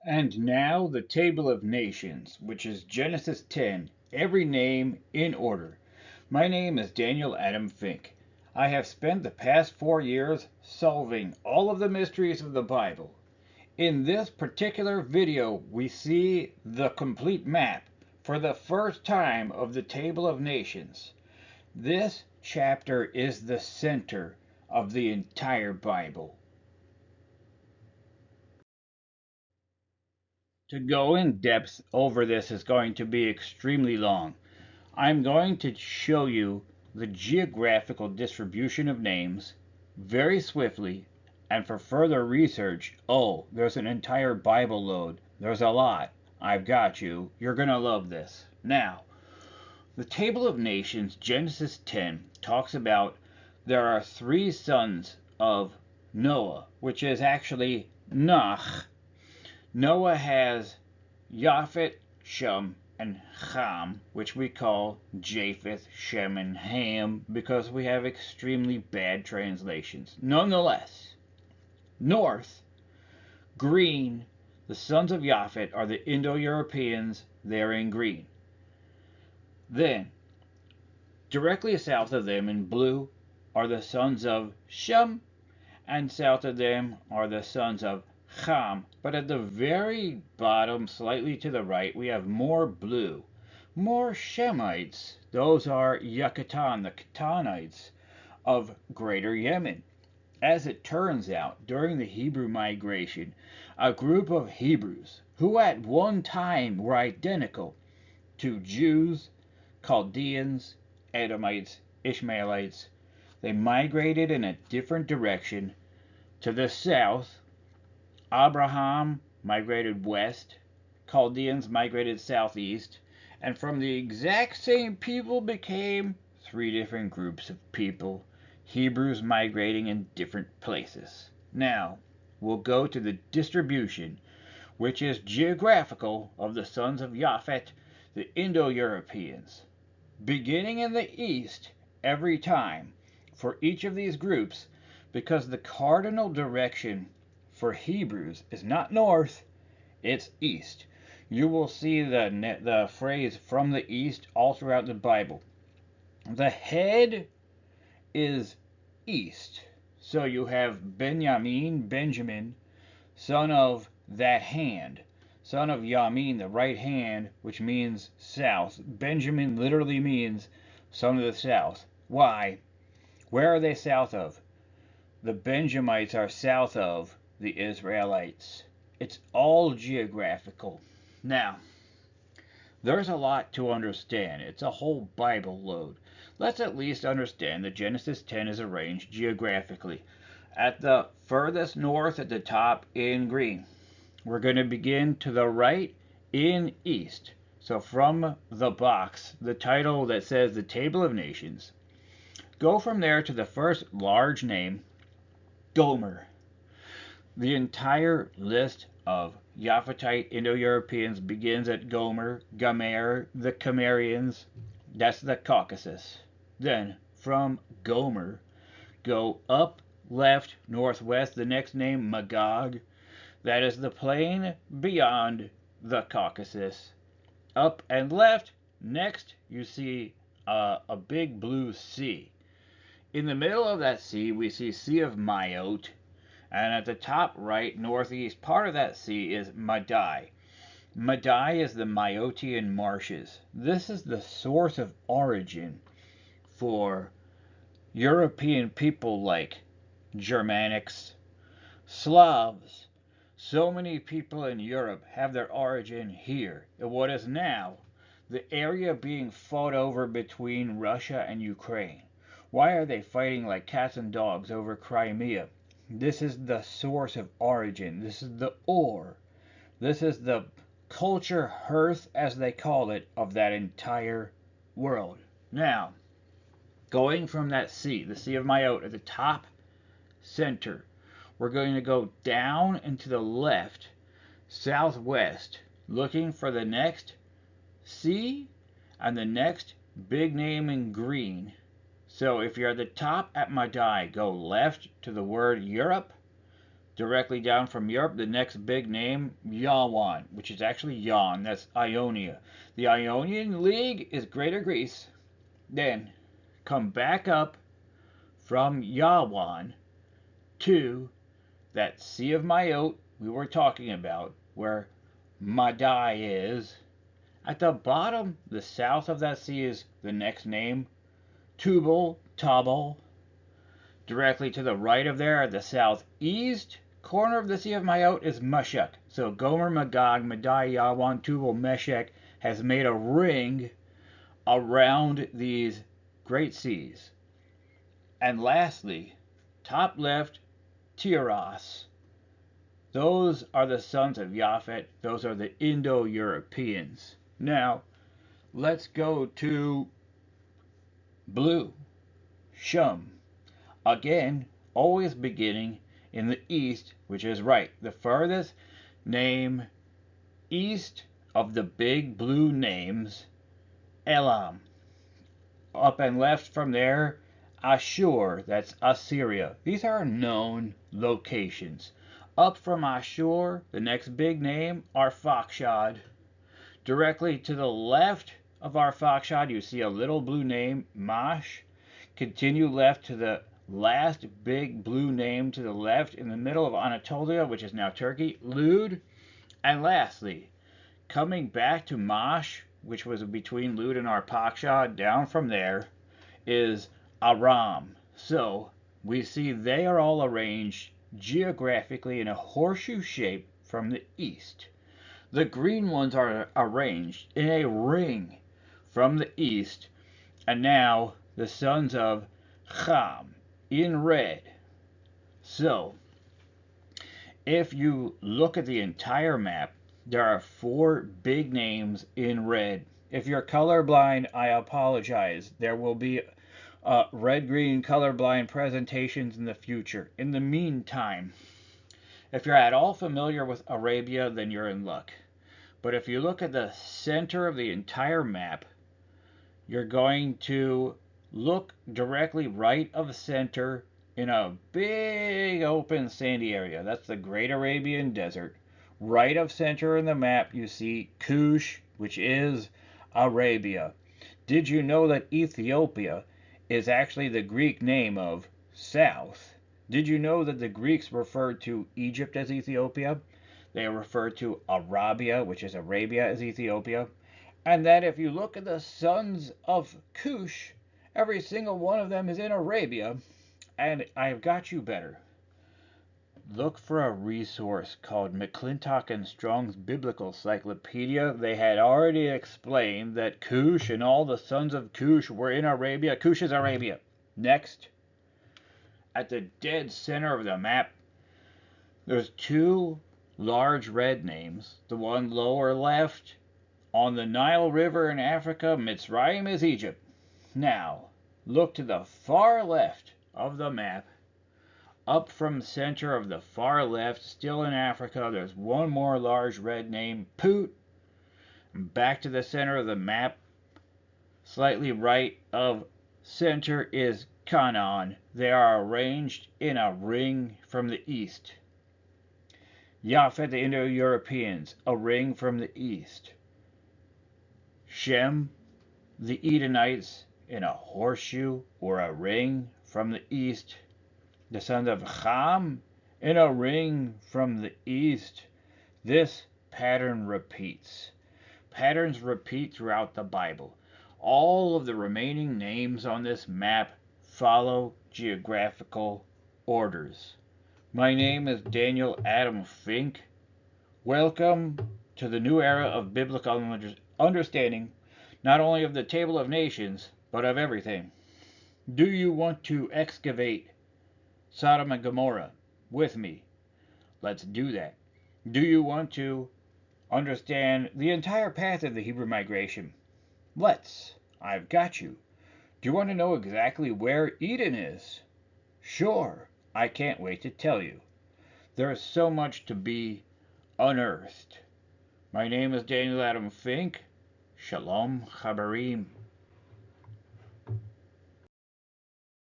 And now the table of nations, which is Genesis 10, every name in order. My name is Daniel Adam Fink. I have spent the past 4 years solving all of the mysteries of the Bible. In this particular video, we see the complete map for the first time of the table of nations. This chapter is the center of the entire Bible. To go in depth over this is going to be extremely long. I'm going to show you the geographical distribution of names very swiftly, and for further research, there's an entire Bible load. There's a lot. I've got you. You're going to love this. Now, the Table of Nations, Genesis 10, talks about there are three sons of Noah, which is actually Noach. Noah has Japheth, Shem, and Ham, which we call Japheth, Shem, and Ham because we have extremely bad translations. Nonetheless, north, green, the sons of Japheth are the Indo-Europeans, they're in green. Then, directly south of them in blue are the sons of Shem, and south of them are the sons of Ham, but at the very bottom, slightly to the right, we have more blue, more Shemites. Those are Yucatan, the Catanites of Greater Yemen. As it turns out, during the Hebrew migration, a group of Hebrews who at one time were identical to Jews, Chaldeans, Edomites, Ishmaelites, they migrated in a different direction to the south. Abraham migrated west, Chaldeans migrated southeast, and from the exact same people became three different groups of people, Hebrews migrating in different places. Now, we'll go to the distribution, which is geographical, of the sons of Japheth, the Indo-Europeans. Beginning in the east every time for each of these groups, because the cardinal direction for Hebrews is not north, it's east. You will see the phrase from the east all throughout the Bible. The head is east. So you have Benjamin, son of that hand, son of Yamin, the right hand, which means south. Benjamin literally means son of the south. Why? Where are they south of? The Benjamites are south of the Israelites. It's all geographical. Now, there's a lot to understand. It's a whole Bible load. Let's at least understand that Genesis 10 is arranged geographically. At the furthest north at the top in green. We're going to begin to the right in east. So from the box, the title that says the Table of Nations, go from there to the first large name, Gomer. The entire list of Japhethite Indo-Europeans begins at Gomer, the Cimmerians, that's the Caucasus. Then, from Gomer, go up, left, northwest, the next name, Magog, that is the plain beyond the Caucasus. Up and left, next you see a big blue sea. In the middle of that sea, we see Sea of Mayotte, and at the top right, northeast part of that sea is Madai. Madai is the Mayotian marshes. This is the source of origin for European people like Germanics, Slavs. So many people in Europe have their origin here, in what is now the area being fought over between Russia and Ukraine. Why are they fighting like cats and dogs over Crimea? This is the source of origin. This is the ore. This is the culture hearth, as they call it, of that entire world. Now, going from that sea, the Sea of Mayotte, at the top center, we're going to go down and to the left, southwest, looking for the next sea and the next big name in green. So if you're at the top at Madai, go left to the word Europe, Directly down from Europe, the next big name, Yawan, which is actually Yan, that's Ionia. The Ionian League is Greater Greece. Then come back up from Yawan to that Sea of Mayotte we were talking about, where Madai is. At the bottom, the south of that sea is the next name, Tubal, Tabal. Directly to the right of there, at the southeast corner of the Sea of Mayotte, is Meshech. So Gomer, Magog, Madai, Yawan, Tubal, Meshech has made a ring around these great seas. And lastly, top left, Tiras. Those are the sons of Japheth. Those are the Indo-Europeans. Now, let's go to blue, Shem. Again, always beginning in the east, which is right. The furthest name east of the big blue names, Elam. Up and left from there, Ashur, that's Assyria. These are known locations. Up from Ashur, the next big name, Arphaxad. Directly to the left of Arphaxad, you see a little blue name, Mash. Continue left to the last big blue name to the left in the middle of Anatolia, which is now Turkey, Lud. And lastly, coming back to Mash, which was between Lud and Arphaxad, down from there is Aram. So we see they are all arranged geographically in a horseshoe shape from the east. The green ones are arranged in a ring from the east, and now the sons of Ham in red. So if you look at the entire map, there are 4 big names in red. If you're colorblind, I apologize. There will be red-green colorblind presentations in the future. In the meantime, if you're at all familiar with Arabia, then you're in luck. But if you look at the center of the entire map, you're going to look directly right of center in a big open sandy area. That's the Great Arabian Desert. Right of center in the map, you see Kush, which is Arabia. Did you know that Ethiopia is actually the Greek name of south? Did you know that the Greeks referred to Egypt as Ethiopia? They referred to Arabia, which is Arabia, as Ethiopia. And that if you look at the sons of Cush, every single one of them is in Arabia. And I've got you better. Look for a resource called McClintock and Strong's Biblical Cyclopedia. They had already explained that Cush and all the sons of Cush were in Arabia. Cush is Arabia. Next, at the dead center of the map, there's 2 large red names. The one lower left, on the Nile River in Africa, Mitzrayim is Egypt. Now, look to the far left of the map. Up from center of the far left, still in Africa, there's one more large red name, Put. Back to the center of the map, slightly right of center is Canaan. They are arranged in a ring from the east. Japheth, the Indo-Europeans, a ring from the east. Shem, the Edenites, in a horseshoe or a ring from the east. The sons of Ham in a ring from the east. This pattern repeats. Patterns repeat throughout the Bible. All of the remaining names on this map follow geographical orders. My name is Daniel Adam Fink. Welcome to the new era of biblical understanding, not only of the Table of Nations, but of everything. Do you want to excavate Sodom and Gomorrah with me? Let's do that. Do you want to understand the entire path of the Hebrew migration? Let's. I've got you. Do you want to know exactly where Eden is? Sure. I can't wait to tell you. There's so much to be unearthed. My name is Daniel Adam Fink. Shalom Chabarim.